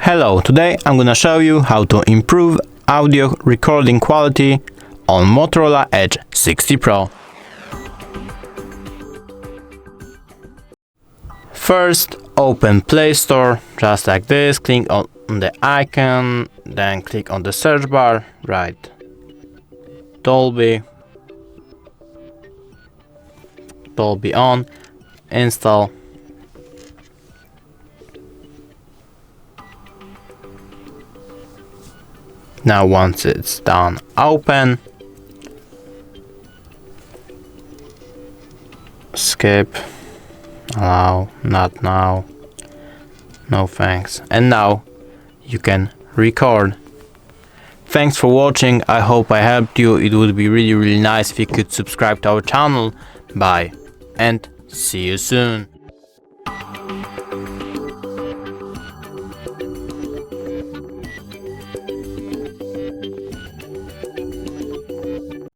Hello, today I'm gonna show you how to improve audio recording quality on Motorola Edge 60 Pro. First, open Play Store, just like this, click on the icon, then click on the search bar, write Dolby On, install. Now once it's done, open, skip, allow, not now, no thanks, and now you can record. Thanks for watching, I hope I helped you. It would be really nice if you could subscribe to our channel. Bye and see you soon.